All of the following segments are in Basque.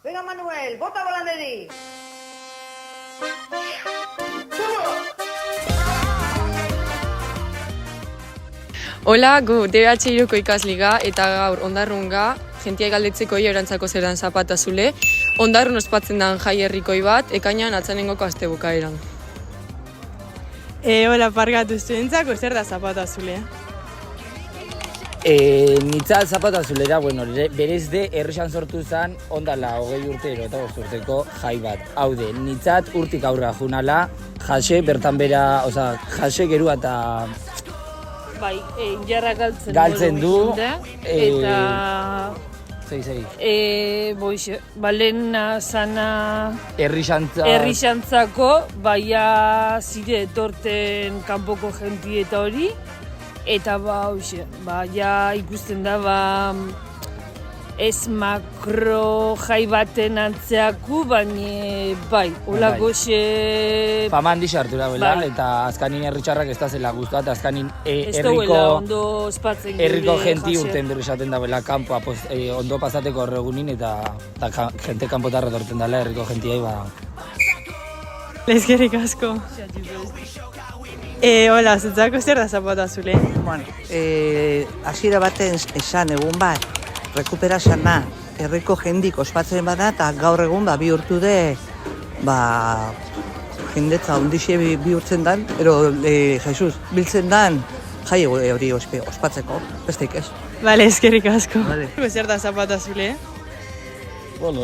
Venga, Manuel, bota volanderi! Hola, gu DBH Iruko ikasliga eta gaur Ondarrunga, jentia galdetzeko erantzako zeran zapata zule. Ondarrun ospatzen dan jai herrikoi bat, ekainan atzanengoko aste bukaeran. Hola, pargatu zuentzako zer da zapata zule? Nitzat zapata zulera, bueno, berez de errexan sortu zen ondala 20 urte eta 5 urteko jai bat. Haude, nitzat urtik aurra junala, jase bertan bera, oza, jase gerua eta Bai, jarra galtzen du, eta balena zana herrixantzako, baina zire etorten kanpoko jenti eta hori, eta ja ikusten da ez makro jai baten antzeaku, baina bai, hola goxe... Fama handi sartu dagoela, eta azkanin herritxarrak ez da zela guztua, eta azkanin ondo ospatzen herriko jenti urten berri esaten dagoela kanpoa ondo pasateko horregunin, eta jente kanpotarra torten dela herriko jentiai Eskerrik asko. Hola, zutzako zer da zapata zule? Bueno, hasiera baten esan egun bat, rekuperazana herriko jendik ospatzen bada, eta gaur egun bihurtu de jendetza ondixe bihurtzen dan, Jesus, biltzen dan jai hori ospatzeko, besteik ez. Bale, eskerrik asko. Vale. Zer da zapata zule? Bueno,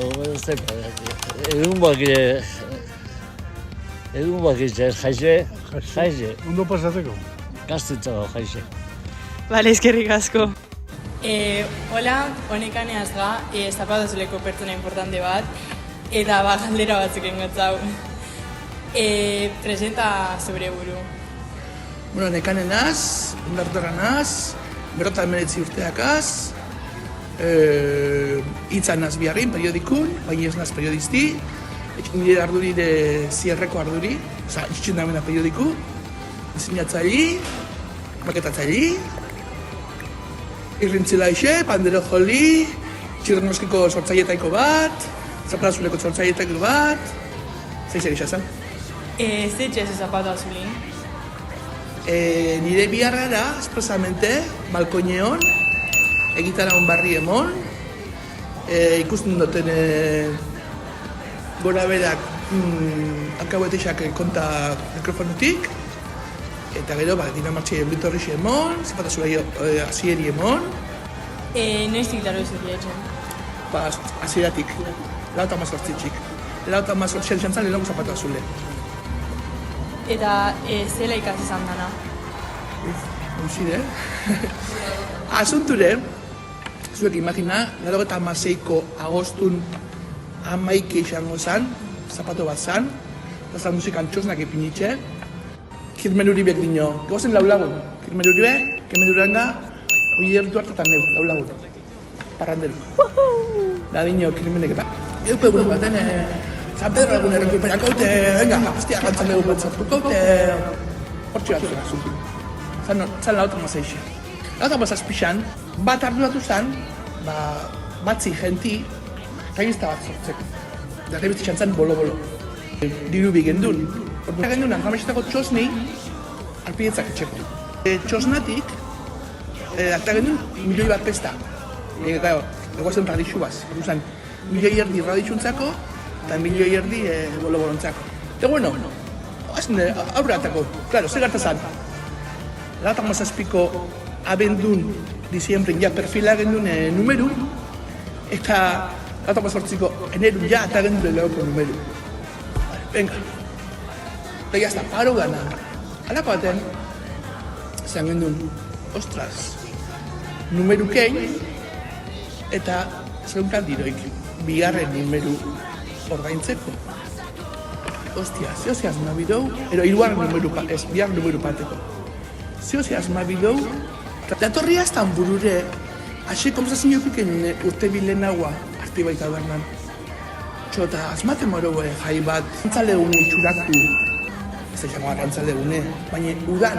egun bakitze, jaize. Ondo pasatzeko. Gaztetzago jaize. Bale, eskerrik asko. Hola, honekan eazga, zapatazuleko pertsona importante bat, eta galdera batzuk engotzau. Presenta sobre buru. Bueno, nekane naz, ondartuara naz, berrota 19 urteakaz, hitzan naz biharrin, periodikun, baina ez naz periodisti, nire arduri de zierreko arduri, oza, itxen damena periodiku, diseinatzaili, maketatzaili, irrintzila ixe, pandero joli, txirrenoskiko sortzaietaiko bat, zapatazuleko sortzaietaiko bat, zeizer izazan. Zetxe ez zapata azuli? Nire biharra da, espresamente, balkoineon, egitara onbarri emon, ikusten duten gora berak alkabuetixak konta mikrofonutik, eta gero, dinamartxi bitorrixi emon, zapatazulei azieri emon. Noiztik daro zuri etxen? Azieratik, lauta mazortzitxik. Lauta mazortzitxik jantzan lehenoko zapatazule. Eta zela ikasi izan dana? Unzide. Asunture, zuek imagina, 96ko agostun 11 izango zan, zapato bat zan, eta zan musikan txosnak ipinitxe, kirmenuri bek dino, gozen lau lagun, kirmenuri bek, kemeduranga, oie erdu hartetan neu, lau lagun, parranderu. Da dino, kirmenek eta, eupe egun baten, San Pedro egun errekuperako, venga, hostia, gantzan dugu batzatuko, hortxe bat zuen asuntu. Zan lauta mazaixe. Lauta mazazpixan, bat arduratu zan, batzi genti, revista bat sortzeko. Da revista txantzan bolo-bolo. Diru bi gendun. Hortu gendun, anjamexetako txosni, arpidetzak etxeko. Txosnatik, harta gendun, milioi bat pesta. Egoazen radixubaz. Milioi erdi radixuntzako, eta milioi erdi bolo-bolontzako. Eta bueno, aurratako, claro, zer gartazan. Lauta mazazpiko abendun, diziembrin, ja perfila gendun numeru, eta lauta mazortziko enerun, ja eta gendun lehoko numeru. Venga, eta jazta, paro gana. Alako baten, zean gendun, ostras, numeru kein, eta zeunkan diroik, bigarren numeru ordaintzeko. Ostia, zehose asma bidou, hirugarren numeru ez, bigarren numeru pateko. Zehose asma bidou, datorri aztan burure, hasi komposazio ikuken urte bilen haua, arti baita bernan. Txota, asmate moro jai bat, rantzalegun itxuraku, ez da jamoa rantzalegun, baina udan,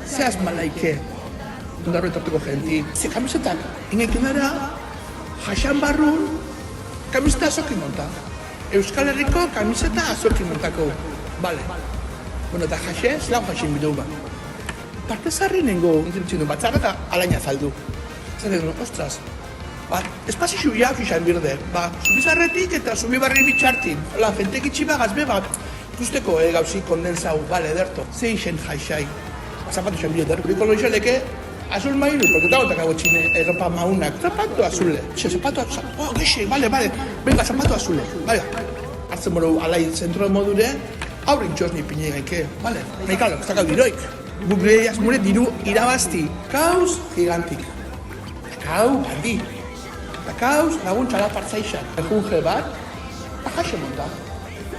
ze asma laike, ondarro etortuko jenti. Ze kamisetak, ingeiken dara, jasan barrun, kamiseta azokin monta. Euskal Herriko kamiseta azokin montako. Bale. Bueno, eta jaxe, zelan jaxin bideu ba. Parte zarri nengo, nintzen batzara eta alaina zaldu. Zaten duen, ostras, espazio xubiak izan birde. Zubizarretik eta zubi barri bitxartin. Hola, jentek itxiba gazbe bat. Guzteko gauzi kondensau, bale, ederto. Zein zen jaixai. Zapatu zen bide, derriko loixaleke, azul mailu, porque dago eta gago txine, ropa maunak. Zapatu azule. Zapatu azule. Oh, gexe, bale. Venga, zapatu azule. Bale. Hartzen moro alai zentro modure, aurrin txosni pine gaike. Bale. Meikalo, ez dakau diroik. Gure asmure diru irabazti. Kauz gigantik. Kau, handi. Kauz lagun txala partzaixan. Ejunge bat, bajaxe monta.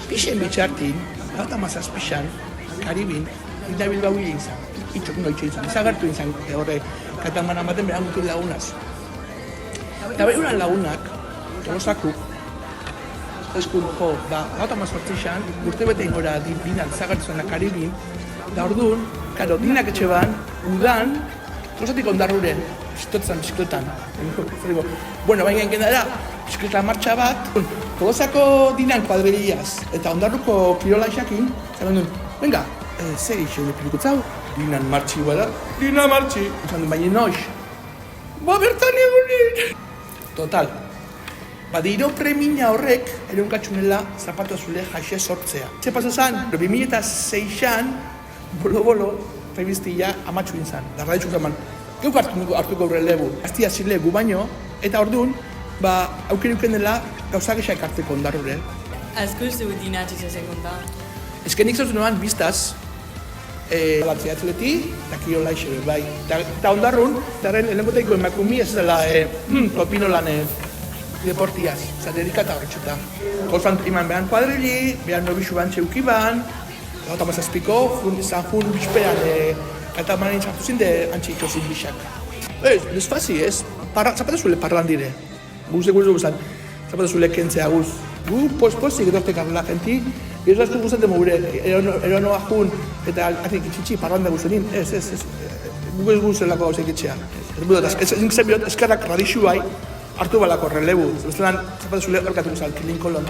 Pixen bitxartin, eta mazaz pixan, Karibin, eta Bilbao hile izan. Itxok noitxe izan, izagartu izan, horre, katamaran baten behan gutu lagunaz. Eta behuran lagunak, tolosaku, eskun, eta mazaz pixan, urte bete ingora dinan izagartu zena Karibin, da orduan, karo, dinak etxe ban, udan, tolosatik ondarruren, bisikletan. Bueno, baina enken dara, bisikleta martxa bat, Tolosako dinan kuadrillas, eta ondarruko kirola isakin, zaten duen, venga, ze eixen epilikutzau, dinan martxi bada, dinan martxi. Zaten duen, baina noiz, bertan egunin. Total, diro premina horrek, ere unkatxunela zapatu azule jaxe sortzea. Ze pasa zan, 2006an, bolo, revistilla amatxu inzan, darra ditxuk zaman, geuk hartuko relebu, aztia zile gu baino, eta orduan, aukeruken dela gauzak esak hartzeko ondarrure. Asko ez dugu dinatxiz ezen konta. Ez que nik zautzen noan biztaz, batzea atleti, eta kirola ise, bai. Eta ondarrun, eta elenkoteiko emakumi ez dela topino lan deportiaz, zaterika eta horretxuta. Golfan iman behan kuadrili, behan nobixu ban txeukiban, eta mazazpiko, izan jun bizpean, eta manen txartu zinde antxiko zin bixak. Ez fazi, ez? Zapata zule parlan dire. Guzti guztan, zapata zule kentzea guz. Gu pospozik edortek arrela genti, ez asko guztante mogure, eronoa jun, eta atik itxitxi parranda guztenin, ez. Gu ez guztelako gauzek itxea. Ez eskerrak radixu bai, hartu balako relebu. Zaten zapata zule orkatu guztan, kilin kolon.